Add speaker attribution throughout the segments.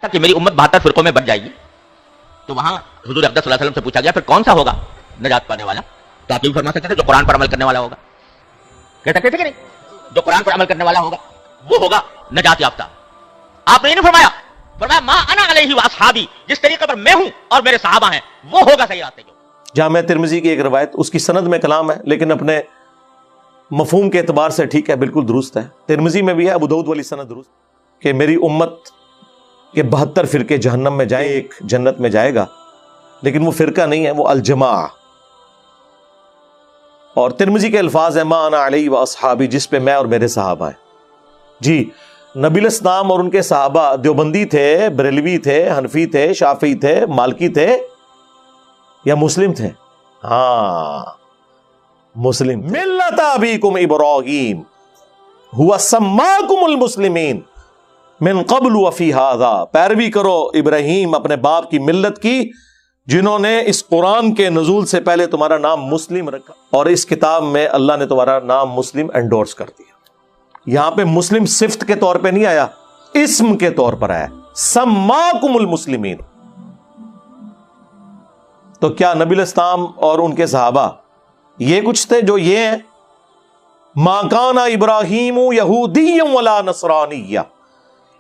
Speaker 1: کہ میری امت 72 فرقوں میں بٹ جائے گی. تو وہاں حضور اقدس صلی اللہ علیہ وسلم سے پوچھا گیا پھر کون سا ہوگا نجات پانے والا؟ تو آپ یہ بھی فرما سکتے تھے جو قرآن پر عمل کرنے والا ہوگا. کہہ سکتے تھے کہ نہیں جو قرآن پر عمل کرنے والا ہوگا وہ ہوگا نجات یافتہ. آپ نے نہیں فرمایا، فرمایا ما انا علیہ واصحابی، جس طریقے پر میں ہوں اور میرے صحابہ ہیں وہ ہوگا صحیح راستے. جو
Speaker 2: جامع ترمذی کی ایک روایت، اس کی سند میں کلام ہے لیکن اپنے مفہوم کے اعتبار سے ٹھیک ہے، بالکل درست ہے. ترمذی میں بھی ہے، ابو داؤد والی سند درست، کہ میری امت کے 72 فرقے جہنم میں جائیں، ایک جنت میں جائے گا، لیکن وہ فرقہ نہیں ہے، وہ الجماع. اور ترمذی کے الفاظ ہیں ما انا علیہ واصحابی، جس پہ میں اور میرے صحابہ ہیں. جی نبی الاسلام اور ان کے صحابہ دیوبندی تھے، بریلوی تھے، حنفی تھے، شافعی تھے، مالکی تھے یا مسلم تھے؟ ہاں مسلم. ملت ابیکم ابراہیم هو سماکم المسلمین من قبل وفی ھذا، پیروی کرو ابراہیم اپنے باپ کی ملت کی جنہوں نے اس قرآن کے نزول سے پہلے تمہارا نام مسلم رکھا، اور اس کتاب میں اللہ نے تمہارا نام مسلم انڈورس کر دیا. یہاں پہ مسلم صفت کے طور پہ نہیں آیا، اسم کے طور پر آیا، سماکم المسلمین. تو کیا نبی الاسلام اور ان کے صحابہ یہ کچھ تھے جو یہ ہیں؟ ما کان ابراہیم یہودی ولا نصرانی،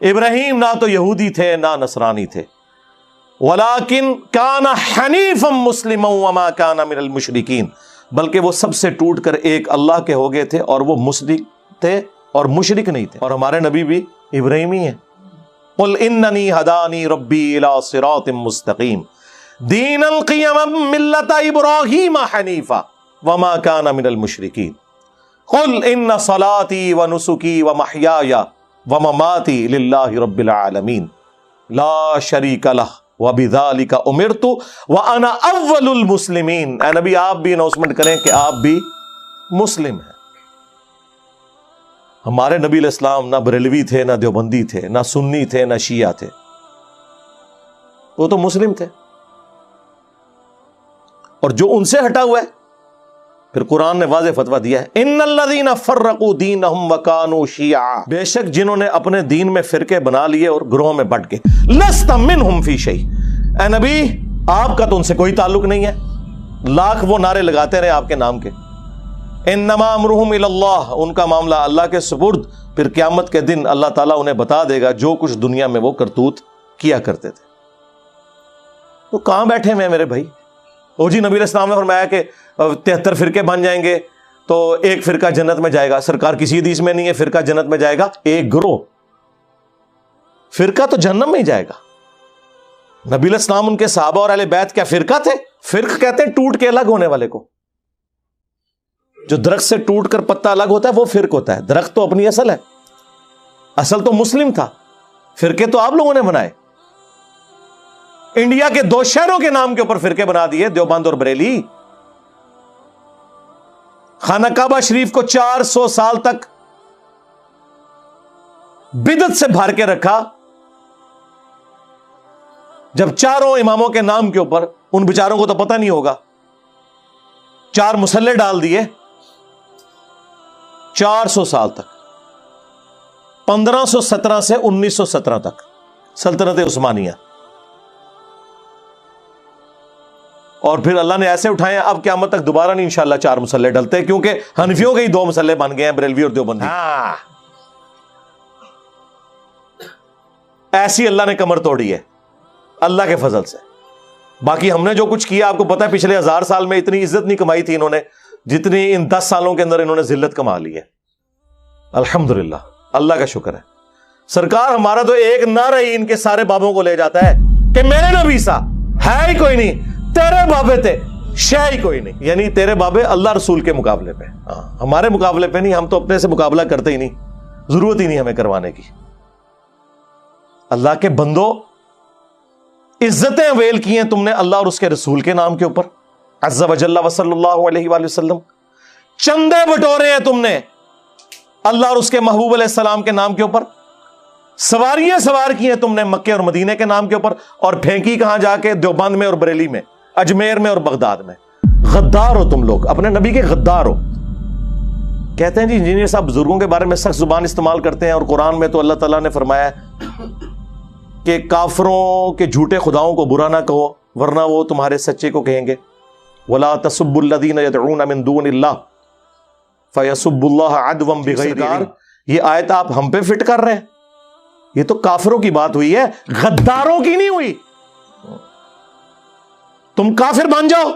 Speaker 2: ابراہیم نہ تو یہودی تھے نہ نصرانی تھے، ولیکن کان حنیفا مسلما وما کان من المشرکین، بلکہ وہ سب سے ٹوٹ کر ایک اللہ کے ہو گئے تھے اور وہ مشرک تھے اور مشرک نہیں تھے. اور ہمارے نبی بھی ابراہیمی ہیں. قل اننی ہدانی ربی الی صراط مستقیم دین القیما ملت ابراہیم حنیفا وما کان من المشرکین قل ان صلاتی ونسکی ومحیای ومماتی للہ رب العالمین لا شریک لہ وبذالک امرت وانا اول المسلمین. اے نبی آپ بھی اناؤنسمنٹ کریں کہ آپ بھی مسلم ہیں. ہمارے نبی علیہ السلام نہ بریلوی تھے، نہ دیوبندی تھے، نہ سنی تھے، نہ شیعہ تھے، وہ تو مسلم تھے. اور جو ان سے ہٹا ہوا ہے، پھر قرآن نے واضح فتویٰ دیا ہے ان الذین فرقوا دینہم وکانوا شیعا، بے شک جنہوں نے اپنے دین میں فرقے بنا لیے اور گروہوں میں بٹ گئے، لست منہم فی شیء، اے نبی آپ کا تو ان سے کوئی تعلق نہیں ہے. لاکھ وہ نعرے لگاتے رہے آپ کے نام کے. انما امرہم الی اللہ، ان کا معاملہ اللہ کے سپرد، پھر قیامت کے دن اللہ تعالیٰ انہیں بتا دے گا جو کچھ دنیا میں وہ کرتوت کیا کرتے تھے. تو کہاں بیٹھے ہوئے ہیں میرے بھائی؟ جی نبی علیہ السلام نے فرمایا کہ 73 فرقے بن جائیں گے تو ایک فرقہ جنت میں جائے گا. سرکار کسی حدیث میں نہیں ہے فرقہ جنت میں جائے گا، ایک گروہ. فرقہ تو جہنم میں ہی جائے گا. نبی علیہ السلام ان کے صحابہ اور اہل بیت کیا فرقہ تھے؟ فرق کہتے ہیں ٹوٹ کے الگ ہونے والے کو. جو درخت سے ٹوٹ کر پتا الگ ہوتا ہے وہ فرق ہوتا ہے. درخت تو اپنی اصل ہے، اصل تو مسلم تھا، فرقے تو آپ لوگوں نے بنائے. انڈیا کے 2 شہروں کے نام کے اوپر فرقے بنا دیے، دیوبند اور بریلی. خانہ کعبہ شریف کو 400 سال تک بدعت سے بھر کے رکھا. جب چاروں اماموں کے نام کے اوپر، ان بیچاروں کو تو پتہ نہیں ہوگا، 4 مسلح ڈال دیے 400 سال تک، 1517 سے 1917 تک سلطنت عثمانیہ. اور پھر اللہ نے ایسے اٹھائے ہیں، اب قیامت تک دوبارہ نہیں انشاءاللہ 4 مسلح ڈلتے، کیونکہ حنفیوں کے ہی 2 مسلح بن گئے ہیں، بریلوی اور دیوبندی. ایسی اللہ نے کمر توڑی ہے اللہ کے فضل سے. باقی ہم نے جو کچھ کیا آپ کو پتا ہے، پچھلے 1000 سال میں اتنی عزت نہیں کمائی تھی انہوں نے جتنی ان 10 سالوں کے اندر انہوں نے ذلت کما لی ہے. الحمدللہ، اللہ کا شکر ہے. سرکار ہمارا تو ایک نعرہ ہی ان کے سارے بابوں کو لے جاتا ہے کہ میرے نبی سا ہے ہی کوئی نہیں، تیرے بابے تھے شے ہی کوئی نہیں. یعنی تیرے بابے اللہ رسول کے مقابلے پہ، ہمارے مقابلے پہ نہیں. ہم تو اپنے سے مقابلہ کرتے ہی نہیں، ضرورت ہی نہیں ہمیں کروانے کی. اللہ کے بندو، عزتیں اویل کی ہیں تم نے اللہ اور اس کے رسول کے نام کے اوپر، عز وجل وصلی اللہ علیہ وآلہ وسلم. چندے بٹورے ہیں تم نے اللہ اور اس کے محبوب علیہ السلام کے نام کے اوپر. سواریاں سوار کی ہیں تم نے مکے اور مدینے کے نام کے اوپر، اور پھینکی کہاں جا کے؟ دیوبند میں اور بریلی میں، اجمیر میں اور بغداد میں. غدار ہو تم لوگ، اپنے نبی کے غدار ہو. کہتے ہیں جی انجینئر صاحب بزرگوں کے بارے میں سخت زبان استعمال کرتے ہیں، اور قرآن میں تو اللہ تعالیٰ نے فرمایا ہے کہ کافروں کے جھوٹے خداؤں کو برا نہ کہو ورنہ وہ تمہارے سچے کو کہیں گے. وَلَا تَسُبُّوا الَّذِينَ يَدْعُونَ مِن دُونِ اللَّهِ فَيَسُبُّوا اللَّهَ عَدْوًا بِغَيْرِ عِلْمٍ. یہ آیت آپ ہم پہ فٹ کر رہے ہیں؟ یہ تو کافروں کی بات ہوئی ہے، غداروں کی نہیں ہوئی. تم کافر بن جاؤ،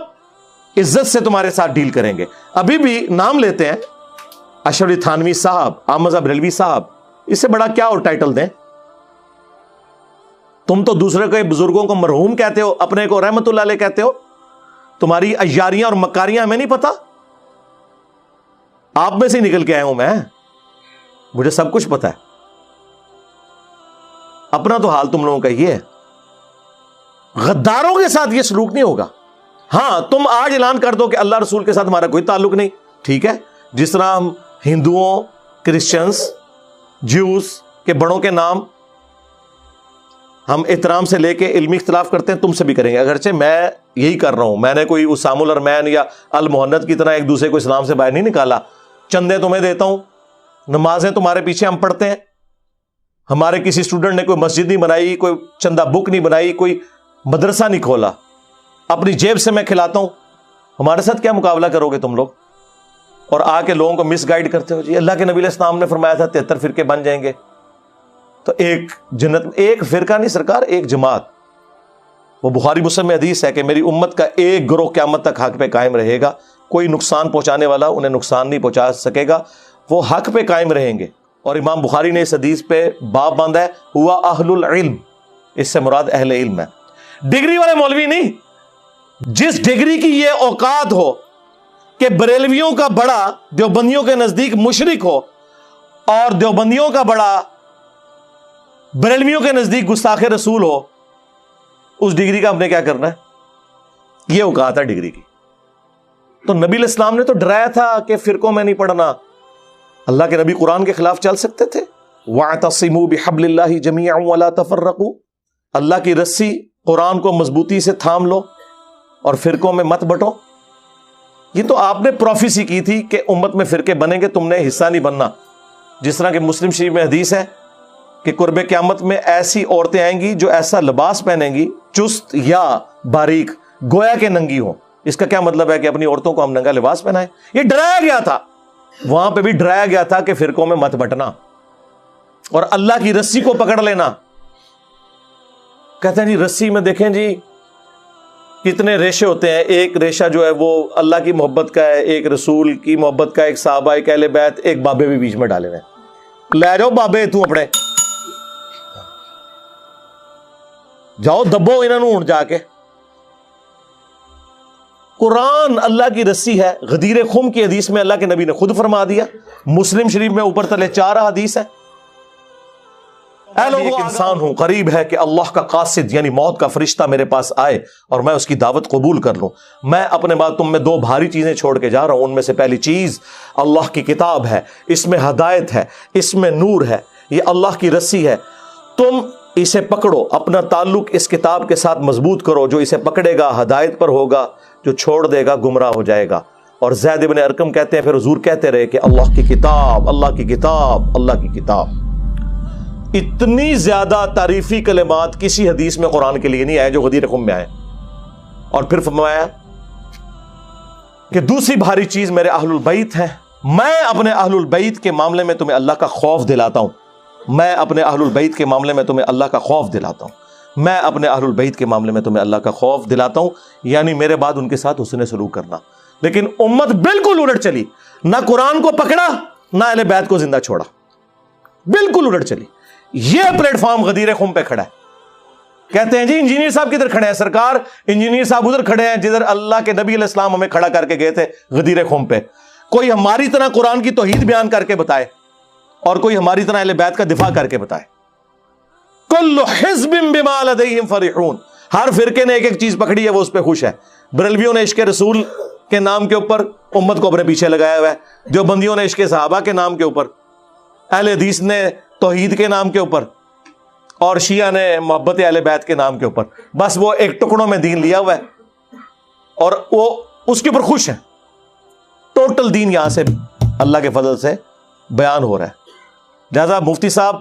Speaker 2: عزت سے تمہارے ساتھ ڈیل کریں گے. ابھی بھی نام لیتے ہیں اشرف علی تھانوی صاحب، احمد بریلوی صاحب، اس سے بڑا کیا اور ٹائٹل دیں؟ تم تو دوسرے کے بزرگوں کو مرحوم کہتے ہو، اپنے کو رحمت اللہ علیہ کہتے ہو. تمہاری عیاریاں اور مکاریاں ہمیں نہیں پتا؟ آپ میں سے نکل کے آیا ہوں میں، مجھے سب کچھ پتا ہے. اپنا تو حال تم لوگوں کا یہ ہے. غداروں کے ساتھ یہ سلوک نہیں ہوگا. ہاں تم آج اعلان کر دو کہ اللہ رسول کے ساتھ ہمارا کوئی تعلق نہیں، ٹھیک ہے. جس طرح ہم ہندوؤں، کرسچنز، جیوز کے بڑوں کے نام ہم احترام سے لے کے علمی اختلاف کرتے ہیں، تم سے بھی کریں گے. اگرچہ میں یہی کر رہا ہوں، میں نے کوئی اسام الارمین یا المحنت کی طرح ایک دوسرے کو اسلام سے باہر نہیں نکالا. چندے تمہیں دیتا ہوں، نمازیں تمہارے پیچھے ہم پڑھتے ہیں. ہمارے کسی اسٹوڈنٹ نے کوئی مسجد نہیں بنائی، کوئی چندہ بک نہیں بنائی، کوئی مدرسہ نہیں کھولا، اپنی جیب سے میں کھلاتا ہوں. ہمارے ساتھ کیا مقابلہ کرو گے تم لوگ؟ اور آ کے لوگوں کو مس گائیڈ کرتے ہو. جی اللہ کے نبی علیہ السلام نے فرمایا تھا 73 فرقے بن جائیں گے. تو ایک جنت، ایک فرقہ نہیں سرکار، ایک جماعت. وہ بخاری مسلم میں حدیث ہے کہ میری امت کا ایک گروہ قیامت تک حق پہ قائم رہے گا. کوئی نقصان پہنچانے والا انہیں نقصان نہیں پہنچا سکے گا، وہ حق پہ قائم رہیں گے. اور امام بخاری نے اس حدیث پہ باب باندھا ہے ہوا اہل العلم. اس سے مراد اہل علم ہے، ڈگری والے مولوی نہیں. جس ڈگری کی یہ اوقات ہو کہ بریلویوں کا بڑا دیوبندیوں کے نزدیک مشرک ہو اور دیوبندیوں کا بڑا بریلویوں کے نزدیک گستاخ رسول ہو، اس ڈگری کا ہم نے کیا کرنا ہے؟ یہ اوقات ہے ڈگری کی. تو نبی علیہ السلام نے تو ڈرایا تھا کہ فرقوں میں نہیں پڑھنا. اللہ کے نبی قرآن کے خلاف چل سکتے تھے؟ وَاعْتَصِمُوا بِحَبْلِ اللَّهِ جَمِيعًا وَلَا تَفَرَّقُوا. اللہ کی رسی قرآن کو مضبوطی سے تھام لو اور فرقوں میں مت بٹو. یہ تو آپ نے پروفیسی کی تھی کہ امت میں فرقے بنیں گے، تم نے حصہ نہیں بننا. جس طرح کہ مسلم شریف میں حدیث ہے کہ قرب قیامت میں ایسی عورتیں آئیں گی جو ایسا لباس پہنیں گی چست یا باریک گویا کہ ننگی ہو. اس کا کیا مطلب ہے کہ اپنی عورتوں کو ہم ننگا لباس پہنائیں؟ یہ ڈرایا گیا تھا، وہاں پہ بھی ڈرایا گیا تھا کہ فرقوں میں مت بٹنا اور اللہ کی رسی کو پکڑ لینا. کہتے ہیں جی رسی میں دیکھیں جی کتنے ریشے ہوتے ہیں. ایک ریشہ جو ہے وہ اللہ کی محبت کا ہے، ایک رسول کی محبت کا، ایک صحابہ، ایک اہل بیت، ایک بابے بھی بیچ میں ڈالے ہوئے. لے جاؤ بابے تو اپنے جاؤ دبو انہوں نے ہوں جا کے. قرآن اللہ کی رسی ہے. غدیر خم کی حدیث میں اللہ کے نبی نے خود فرما دیا. مسلم شریف میں اوپر تلے 4 حدیث ہے. اے لوگوں، ایک انسان ہوں، قریب ہے کہ اللہ کا قاصد یعنی موت کا فرشتہ میرے پاس آئے اور میں اس کی دعوت قبول کر لوں. میں اپنے بعد تم میں 2 بھاری چیزیں چھوڑ کے جا رہا ہوں. ان میں سے پہلی چیز اللہ کی کتاب ہے، اس میں ہدایت ہے، اس میں نور ہے، یہ اللہ کی رسی ہے. تم اسے پکڑو، اپنا تعلق اس کتاب کے ساتھ مضبوط کرو. جو اسے پکڑے گا ہدایت پر ہوگا، جو چھوڑ دے گا گمراہ ہو جائے گا. اور زید بن ارقم کہتے ہیں پھر حضور کہتے رہے کہ اللہ کی کتاب، اللہ کی کتاب، اللہ کی کتاب. اتنی زیادہ تعریفی کلمات کسی حدیث میں قرآن کے لیے نہیں آئے جو غدیر خم میں آئے. اور پھر فرمایا کہ دوسری بھاری چیز میرے اہل البیت ہیں. میں اپنے اہل البیت کے معاملے میں تمہیں اللہ کا خوف دلاتا ہوں. میں اپنے اہل البیت کے معاملے میں تمہیں اللہ کا خوف دلاتا ہوں. میں اپنے اہل البیت کے معاملے میں تمہیں اللہ کا خوف دلاتا ہوں، یعنی میرے بعد ان کے ساتھ حسن سلوک کرنا. لیکن امت بالکل الٹ چلی، نہ قرآن کو پکڑا نہ اہل بیت کو زندہ چھوڑا. بالکل الٹ چلی. یہ پلیٹ فارم غدیر خم پہ کھڑا ہے. کہتے ہیں جی انجینئر صاحب کدھر کھڑے ہیں؟ سرکار انجینئر صاحب ادھر کھڑے ہیں جدھر اللہ کے نبی علیہ السلام ہمیں کھڑا کر کے گئے تھے غدیر خم پہ. کوئی ہماری طرح قرآن کی توحید بیان کر کے بتائے اور کوئی ہماری طرح اہل بیت کا دفاع کر کے بتائے. کل حزب بما لدیہم فرحون. ہر فرقے نے ایک ایک چیز پکڑی ہے، وہ اس پہ خوش ہے. بریلویوں نے عشق رسول کے نام کے اوپر امت کو اپنے پیچھے لگایا ہوا ہے. دیوبندیوں نے عشق صحابہ کے نام کے اوپر، اہل حدیث نے توحید کے نام کے اوپر، اور شیعہ نے محبت اہل بیت کے نام کے اوپر. بس وہ ایک ٹکڑوں میں دین لیا ہوا ہے اور وہ اس کے اوپر خوش ہیں. ٹوٹل دین یہاں سے اللہ کے فضل سے بیان ہو رہا ہے. لہذا مفتی صاحب